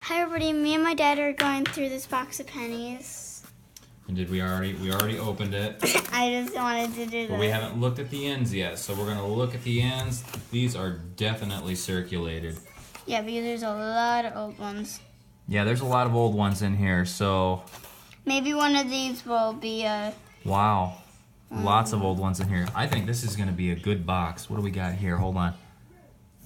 Hi everybody, me and my dad are going through this box of pennies. And we already opened it. I just wanted to do But this. we haven't looked at the ends yet, so we're gonna look at the ends. These are definitely circulated. Yeah, because there's a lot of old ones. Yeah, there's a lot of old ones in here, so. Maybe one of these will be Wow, lots of old ones in here. I think this is gonna be a good box. What do we got here? Hold on.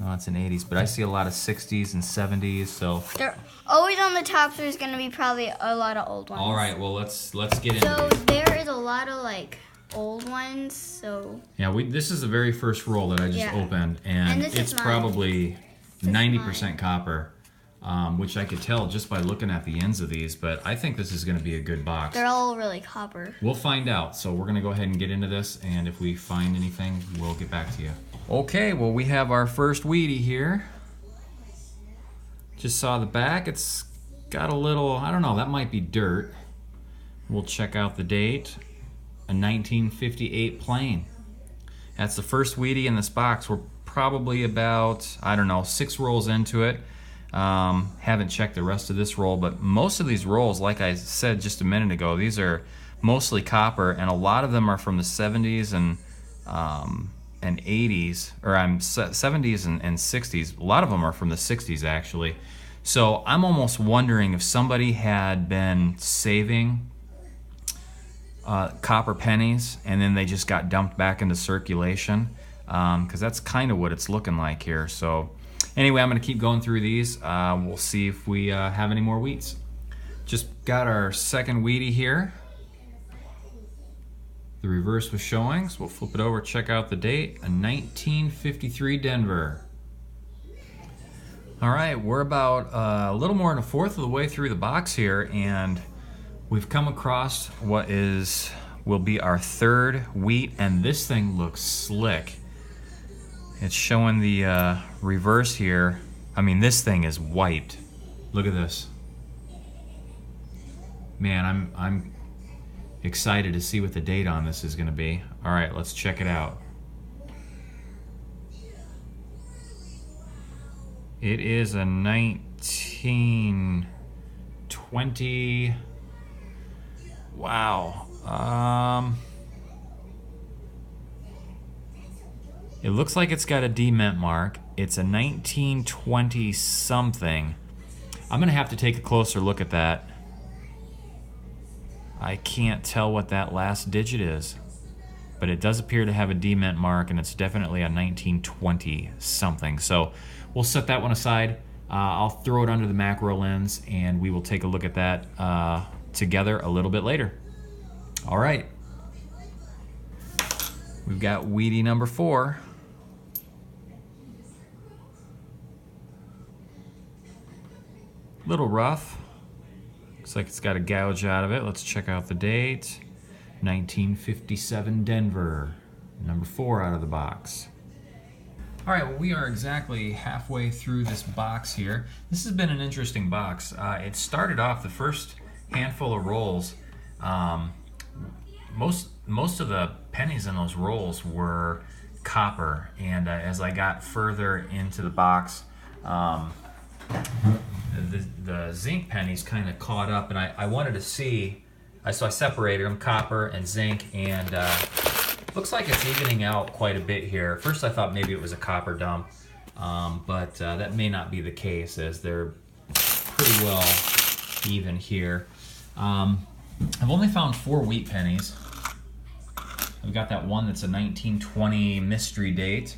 No, it's an 80s, but I see a lot of 60s and 70s, so. They're always on the top, so there's gonna be probably a lot of old ones. All right, well let's get into So it. there is a lot of like old ones, so. Yeah, this is the very first roll that I just opened, and this is it's mine. probably 90% copper, which I could tell just by looking at the ends of these, but I think this is gonna be a good box. They're all really copper. We'll find out, so we're gonna go ahead and get into this, and if we find anything, we'll get back to you. Okay, well we have our first Wheatie here. Just saw the back. It's got a little, I don't know, that might be dirt. We'll check out the date. A 1958 plain. That's the first Wheatie in this box. We're probably about, I don't know, 6 rolls into it. Haven't checked the rest of this roll, but most of these rolls, like I said just a minute ago, these are mostly copper, and a lot of them are from the 70s and 80s, or 70s and 60s. A lot of them are from the 60s actually. So I'm almost wondering if somebody had been saving copper pennies and then they just got dumped back into circulation, because that's kind of what it's looking like here. So anyway, I'm going to keep going through these. We'll see if we have any more wheats. Just got our second Wheatie here. The reverse was showing, so we'll flip it over, check out the date. A 1953 Denver. All right, we're about a little more than a fourth of the way through the box here, and we've come across what will be our third wheat, and this thing looks slick. It's showing the reverse here. I mean, this thing is wiped. Look at this. Man, I'm excited to see what the date on this is going to be. All right, let's check it out. It is a 1920. Wow. It looks like it's got a dement mark. It's a 1920 something. I'm going to have to take a closer look at that. I can't tell what that last digit is, but it does appear to have a dement mark, and it's definitely a 1920 something. So we'll set that one aside. I'll throw it under the macro lens, and we will take a look at that together a little bit later. All right. We've got Wheatie number 4. Little rough. Looks like it's got a gouge out of it. Let's check out the date. 1957 Denver. Number 4 out of the box. All right, well, we are exactly halfway through this box here. This has been an interesting box. It started off, the first handful of rolls, most of the pennies in those rolls were copper, and as I got further into the box, the zinc pennies kind of caught up, and I wanted to see, so I separated them, copper and zinc, and looks like it's evening out quite a bit here. First I thought maybe it was a copper dump, but that may not be the case, as they're pretty well even here. I've only found 4 wheat pennies. I've got that one that's a 1920 mystery date.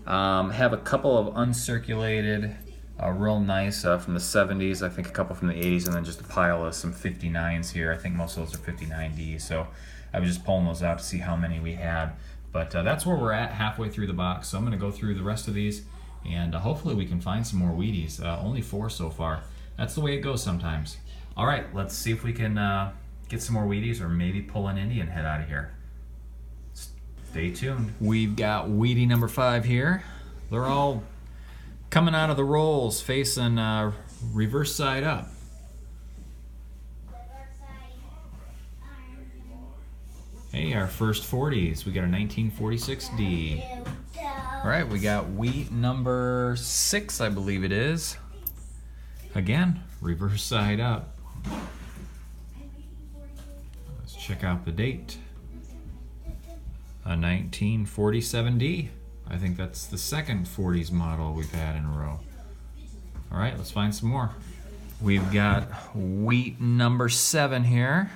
Have a couple of uncirculated, real nice from the 70s, I think a couple from the 80s, and then just a pile of some 59s here. I think most of those are 59Ds, so I was just pulling those out to see how many we had. But that's where we're at, halfway through the box. So I'm going to go through the rest of these, and hopefully we can find some more Wheaties. Only 4 so far. That's the way it goes sometimes. All right, let's see if we can get some more Wheaties, or maybe pull an Indian head out of here. Stay tuned. We've got Wheatie number 5 here. They're all coming out of the rolls facing reverse side up. Hey, our first 40s. We got a 1946D. All right, we got wheat number 6, I believe it is. Again, reverse side up. Let's check out the date. A 1947D. I think that's the second 40s model we've had in a row. All right, let's find some more. We've got wheat number 7 here.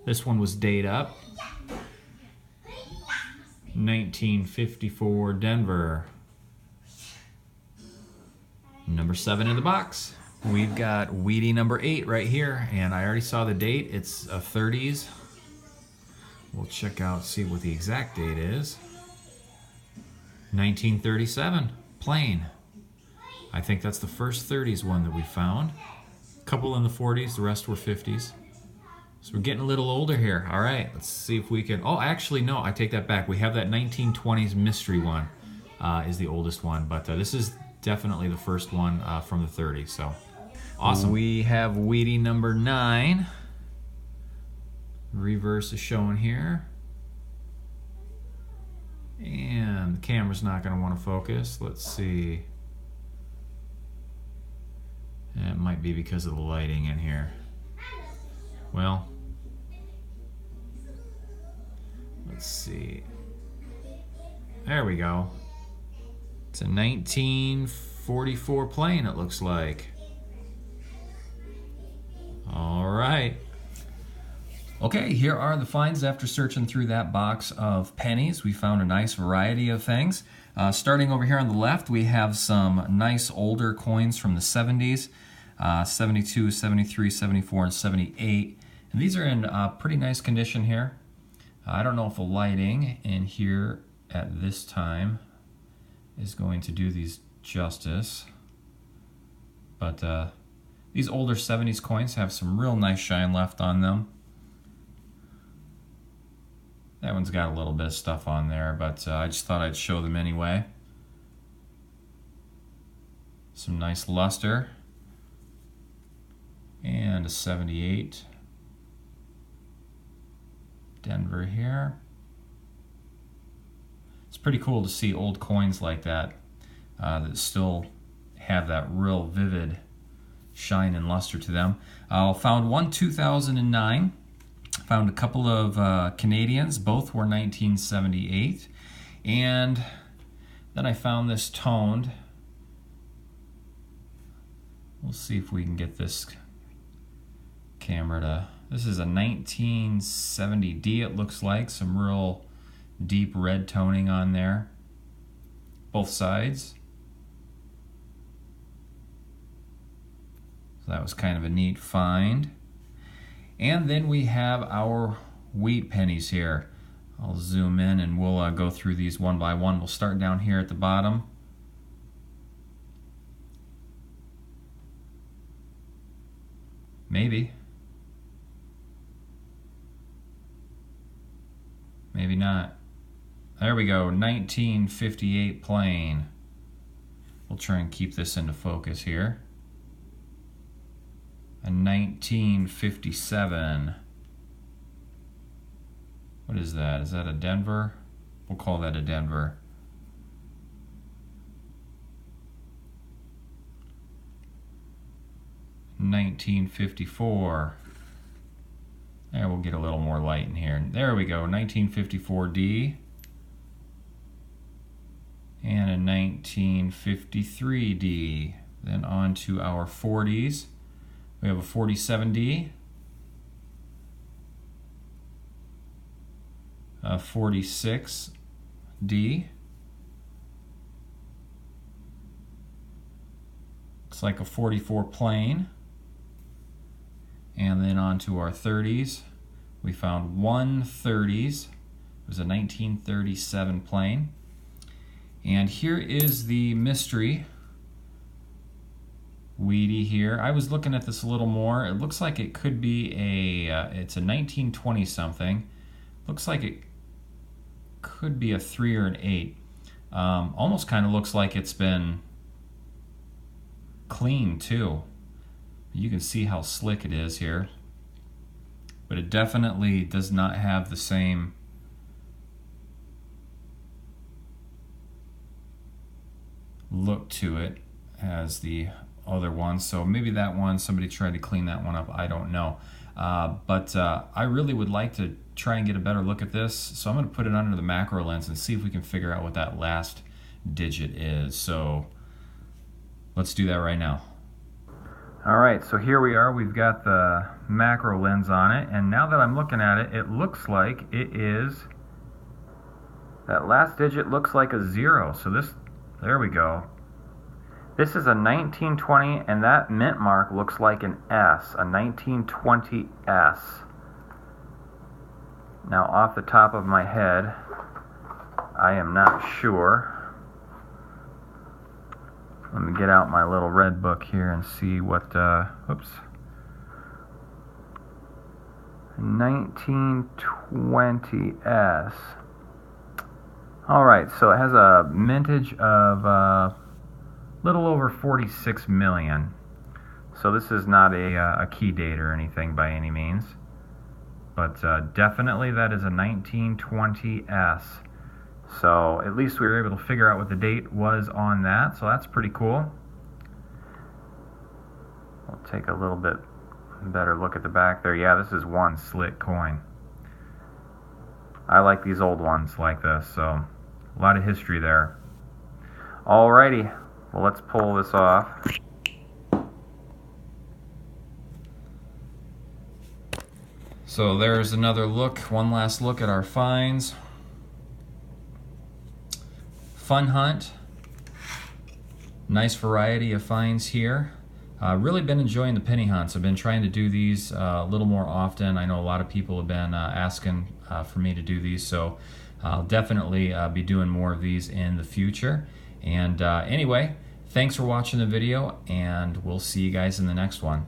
This one was date up. 1954 Denver. Number 7 in the box. We've got Wheatie number 8 right here, and I already saw the date. It's a 30s. We'll check out, see what the exact date is. 1937, plain. I think that's the first 30s one that we found. A couple in the 40s, the rest were 50s. So we're getting a little older here. All right, let's see if we can, oh, actually, no, I take that back. We have that 1920s mystery one is the oldest one, but this is definitely the first one from the 30s, so awesome. We have Wheatie number 9. Reverse is showing here. And the camera's not going to want to focus. Let's see. It might be because of the lighting in here. Well, let's see. There we go. It's a 1944 plane, it looks like. All right. Okay, here are the finds after searching through that box of pennies. We found a nice variety of things. Starting over here on the left, we have some nice older coins from the 70s, 72, 73, 74, and 78. And these are in pretty nice condition here. I don't know if the lighting in here at this time is going to do these justice. But these older 70s coins have some real nice shine left on them. That one's got a little bit of stuff on there, but I just thought I'd show them anyway. Some nice luster. And a 78. Denver here. It's pretty cool to see old coins like that that still have that real vivid shine and luster to them. I found one 2009. Found a couple of Canadians, both were 1978. And then I found this toned. We'll see if we can get this camera to, this is a 1970D it looks like, some real deep red toning on there, both sides. So that was kind of a neat find. And then we have our wheat pennies here. I'll zoom in and we'll go through these one by one. We'll start down here at the bottom. Maybe. Maybe not. There we go, 1958 plain. We'll try and keep this into focus here. A 1957. What is that? Is that a Denver? We'll call that a Denver. $1954. There, we'll get a little more light in here. There we go, 1954D. And a 1953D. Then on to our 40s. We have a 47D, a 46D, looks like a 44 plain, and then on to our 30s. We found one 30s, it was a 1937 plain, and here is the mystery Wheatie here. I was looking at this a little more. It looks like it could be it's a 1920 something. Looks like it could be a 3 or an 8. Almost kind of looks like it's been cleaned too. You can see how slick it is here. But it definitely does not have the same look to it as the other ones. So maybe that one, somebody tried to clean that one up. I don't know. But I really would like to try and get a better look at this. So I'm going to put it under the macro lens and see if we can figure out what that last digit is. So let's do that right now. All right, so here we are. We've got the macro lens on it, and now that I'm looking at it, it looks like it is, that last digit looks like a 0. So this, there we go. This is a 1920, and that mint mark looks like an S, a 1920S. Now, off the top of my head, I am not sure. Let me get out my little red book here and see what, oops. 1920S. All right, so it has a mintage of a little over 46 million. So this is not a key date or anything by any means. But definitely that is a 1920S. So at least we were able to figure out what the date was on that, so that's pretty cool. We'll take a little bit better look at the back there. Yeah, this is one slick coin. I like these old ones like this, so a lot of history there. Alrighty, well, let's pull this off. So there's another look, one last look at our finds. Fun hunt, nice variety of finds here. Really been enjoying the penny hunts. I've been trying to do these a little more often. I know a lot of people have been asking for me to do these, so I'll definitely be doing more of these in the future. And anyway, thanks for watching the video, and we'll see you guys in the next one.